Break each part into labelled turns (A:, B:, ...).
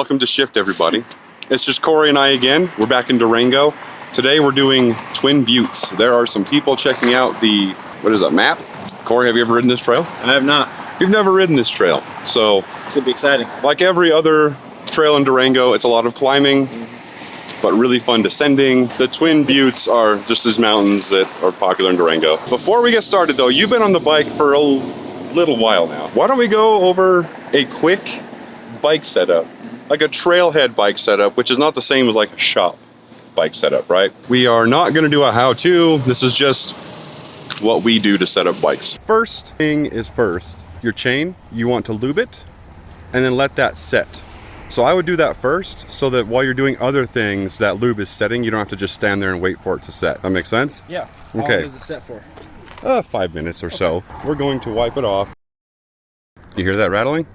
A: welcome to Shift, everybody. It's just Corey and I again. We're back in Durango. Today we're doing Twin Buttes. There are some people checking out the, what is that, map? Corey, have you ever ridden this trail?
B: I have not.
A: You've never ridden this trail. So
B: It's gonna be exciting.
A: like every other trail in Durango, it's a lot of climbing, but really fun descending. The Twin Buttes are just these mountains that are popular in Durango. Before we get started though, you've been on the bike for a little while now. Why don't we go over a quick bike setup, like a Trailhead bike setup, which is not the same as like a shop bike setup, right? We are not gonna do a how-to. This is just what we do to set up bikes. First thing is first, your chain, you want to lube it and then let that set. So I would do that first so that while you're doing other things, that lube is setting. You don't have to just stand there and wait for it to set. That makes sense?
B: Yeah. How long is it set for?
A: 5 minutes or so. We're going to wipe it off. You hear that rattling?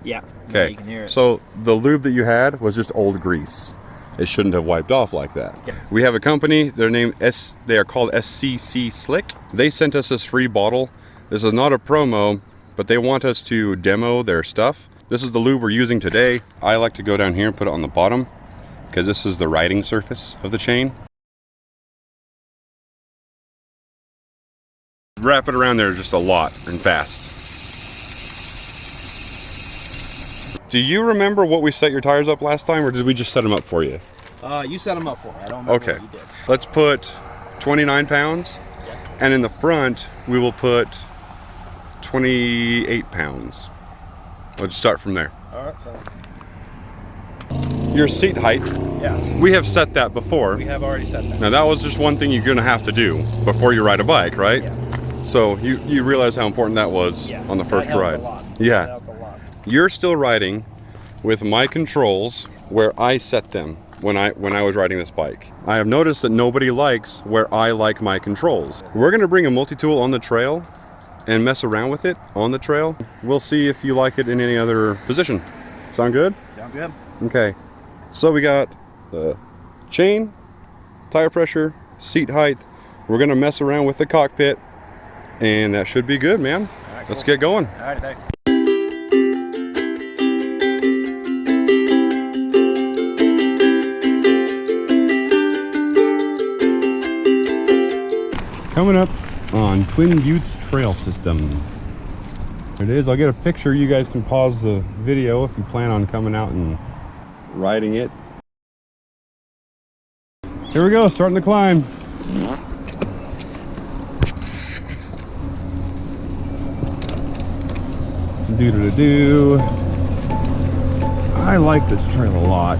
B: Yeah.
A: Okay.
B: Yeah, you can hear it.
A: So the lube that you had was just old grease. It shouldn't have wiped off like that.
B: Yeah.
A: We have a company, they are called SCC Slick. They sent us this free bottle. This is not a promo, but they want us to demo their stuff. This is the lube we're using today. I like to go down here and put it on the bottom because this is the riding surface of the chain. Wrap it around there just a lot and fast. Do you remember what we set your tires up last time, or did we just set them up for you?
B: You set them up for me. I don't remember what you did.
A: Let's put 29 pounds, and in the front, we will put 28 pounds. Let's start from there.
B: All right. So,
A: Your seat height,
B: yes.
A: we have set that before.
B: We have already set that.
A: Now that was just one thing you're gonna have to do before you ride a bike, right?
B: Yeah.
A: So you realize how important that was on the first
B: that helped
A: ride.
B: A lot.
A: Yeah.
B: That helped a lot.
A: You're still riding with my controls where I set them when I was riding this bike. I have noticed that nobody likes where I like my controls. We're gonna bring a multi-tool on the trail and mess around with it on the trail. We'll see if you like it in any other position. Sound good?
B: Sounds good.
A: Okay. So we got the chain, tire pressure, seat height. We're gonna mess around with the cockpit, and that should be good, man.
B: All right,
A: Let's
B: cool.
A: get going.
B: All right, thanks.
A: Coming up on Twin Buttes Trail System. There it is. I'll get a picture. You guys can pause the video if you plan on coming out and riding it. Here we go, starting the climb. Do-do-do-do. I like this trail a lot.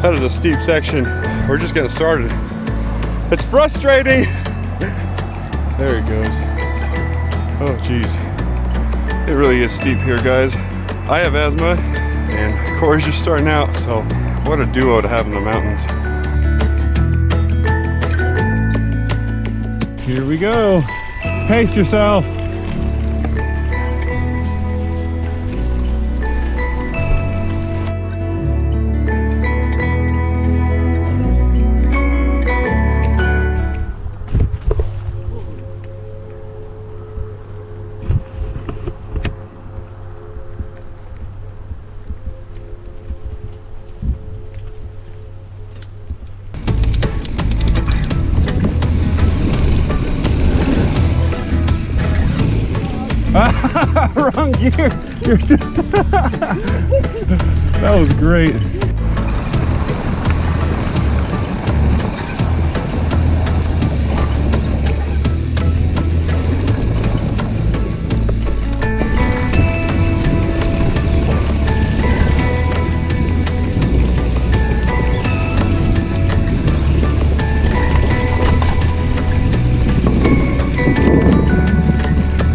A: That is a steep section. We're just getting started. It's frustrating. There it goes. Oh geez. It really is steep here, guys. I have asthma and Corey's just starting out, so what a duo to have in the mountains. Here we go. Pace yourself. Wrong gear. You're just that was great.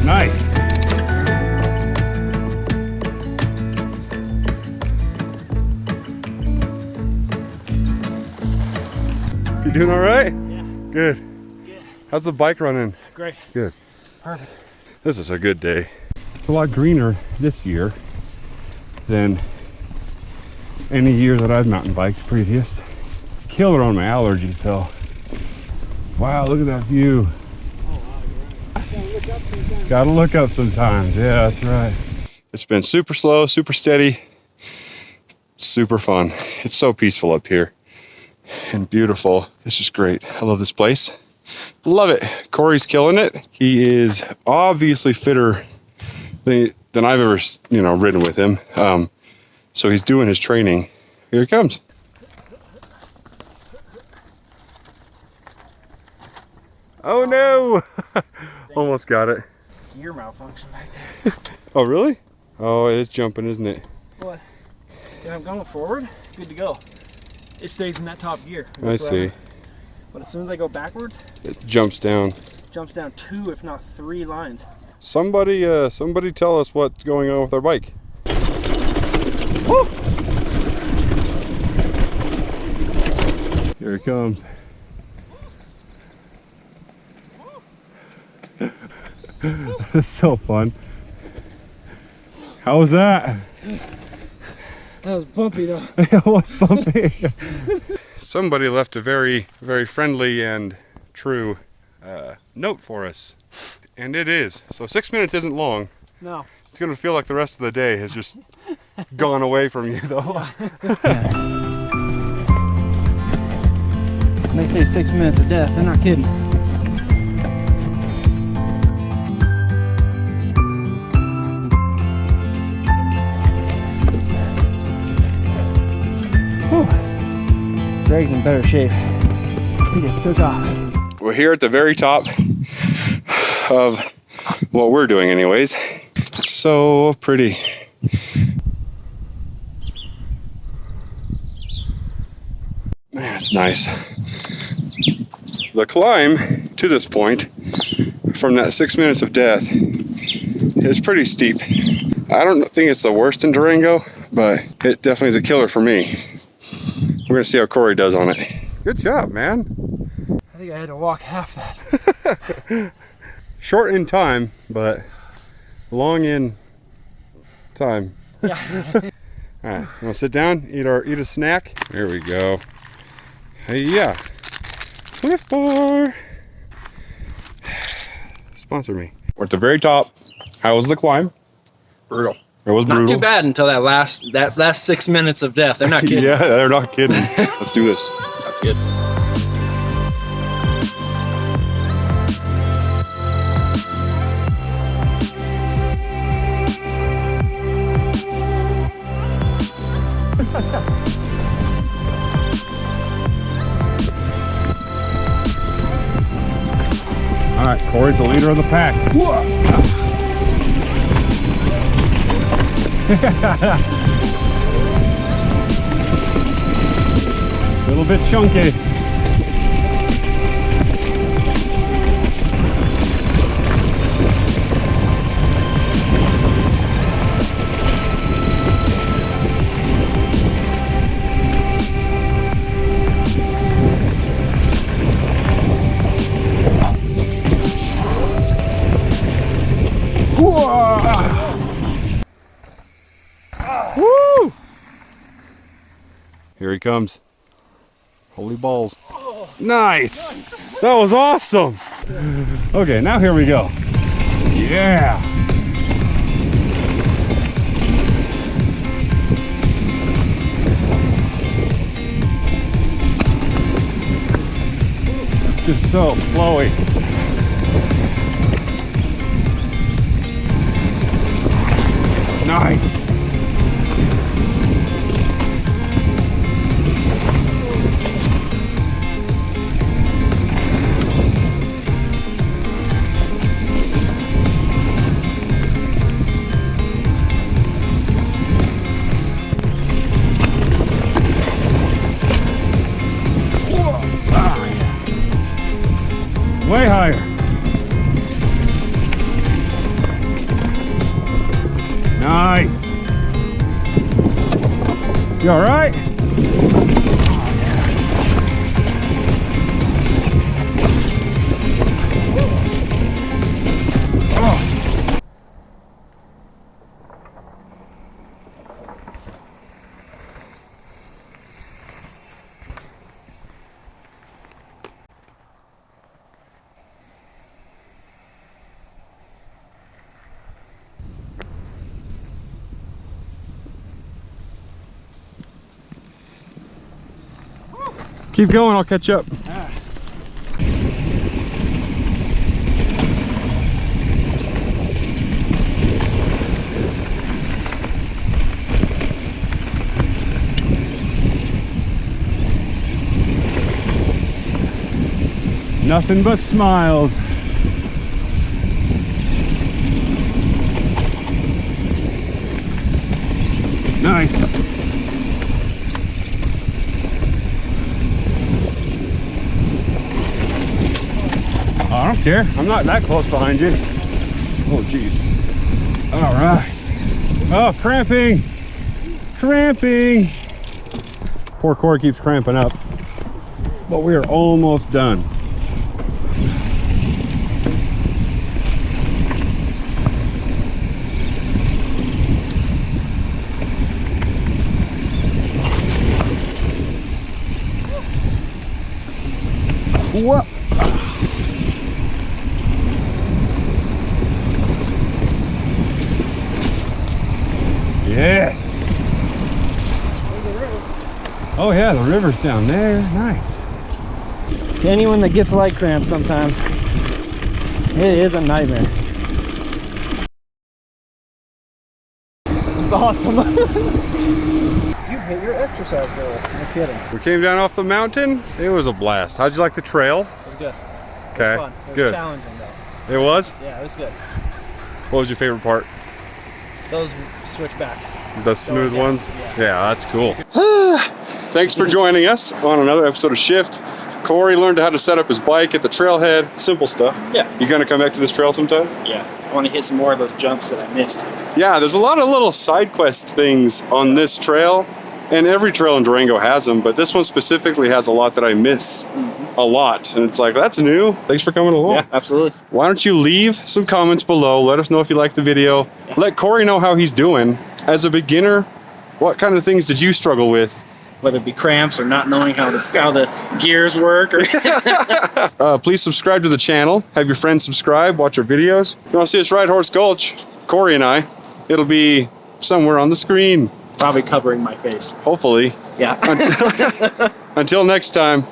A: Nice. You doing all right?
B: Yeah.
A: Good. How's the bike running?
B: Great.
A: Good.
B: Perfect.
A: This is a good day. It's a lot greener this year than any year that I've mountain biked previous. Killer on my allergies though. Wow, look at that view. Gotta look up sometimes. Yeah, that's right. It's been super slow, super steady, super fun. It's so peaceful up here and beautiful. This is great. I love this place. Love it. Corey's killing it. He is obviously fitter than I've ever, ridden with him. So he's doing his training. Here he comes. Oh no! Almost got it.
B: Gear malfunction back there.
A: Oh really? Oh, it is jumping, isn't it?
B: What? Yeah, I'm going forward. Good to go. It stays in that top gear.
A: I see.
B: But as soon as I go backwards,
A: it jumps down.
B: Jumps down 2, if not 3 lines.
A: Somebody tell us what's going on with our bike. Woo! Here it comes. That's so fun. How was that?
B: That was bumpy though.
A: It was bumpy. Somebody left a very, very friendly and true note for us. And it is. So 6 minutes isn't long.
B: No.
A: It's going to feel like the rest of the day has just gone away from you though.
B: They say 6 minutes of death. They're not kidding. Greg's in better shape. He just took off.
A: We're here at the very top of what we're doing anyways. It's so pretty. Man, it's nice. The climb to this point from that 6 minutes of death is pretty steep. I don't think it's the worst in Durango, but it definitely is a killer for me. We're gonna see how Corey does on it. Good job, man.
B: I think I had to walk half that.
A: Short in time, but long in time.
B: Yeah.
A: All right, wanna sit down, eat a snack? There we go. Hey, yeah. Swift Bar. Sponsor me. We're at the very top. How was the climb?
B: Brutal.
A: It was brutal.
B: Not too bad until that last 6 minutes of death. They're not kidding.
A: Yeah, they're not kidding. Let's do this.
B: That's good.
A: All right, Corey's the leader of the pack. A little bit chunky. Woo! Here he comes. Holy balls. Nice! That was awesome! Okay, now here we go. Yeah! Just so flowy. Nice! Way higher. Nice. You all right? Keep going, I'll catch up.
B: Ah.
A: Nothing but smiles. Nice. I don't care. I'm not that close behind you. Oh, geez. All right. Oh, cramping. Cramping. Poor Corey keeps cramping up. But we are almost done. Whoa. Yes. Oh yeah, the river's down there. Nice.
B: Anyone that gets leg cramps sometimes, it is a nightmare. It's awesome. You hit your exercise goal. No kidding.
A: We came down off the mountain. It was a blast. How'd you like the trail?
B: It was good.
A: Okay.
B: It was fun. It was
A: Good.
B: challenging though.
A: It was?
B: Yeah, it was good.
A: What was your favorite part?
B: Those switchbacks.
A: The smooth
B: Going down,
A: ones?
B: yeah.
A: Yeah, that's cool. Thanks for joining us on another episode of Shift. Corey learned how to set up his bike at the trailhead. Simple stuff.
B: Yeah.
A: You gonna come back to this trail sometime?
B: Yeah. I want to hit some more of those jumps that I missed.
A: Yeah, there's a lot of little side quest things on this trail, and every trail in Durango has them, but this one specifically has a lot that I miss. A lot, and it's like, that's new. Thanks for coming along.
B: Yeah, absolutely.
A: Why don't you leave some comments below? Let us know if you liked the video.
B: Yeah.
A: Let Corey know how he's doing. As a beginner, what kind of things did you struggle with?
B: Whether it be cramps or not knowing how the gears work. Or
A: Please subscribe to the channel. Have your friends subscribe. Watch our videos. If you want to see us ride Horse Gulch, Corey and I, it'll be somewhere on the screen.
B: Probably covering my face.
A: Hopefully.
B: Yeah.
A: Until next time.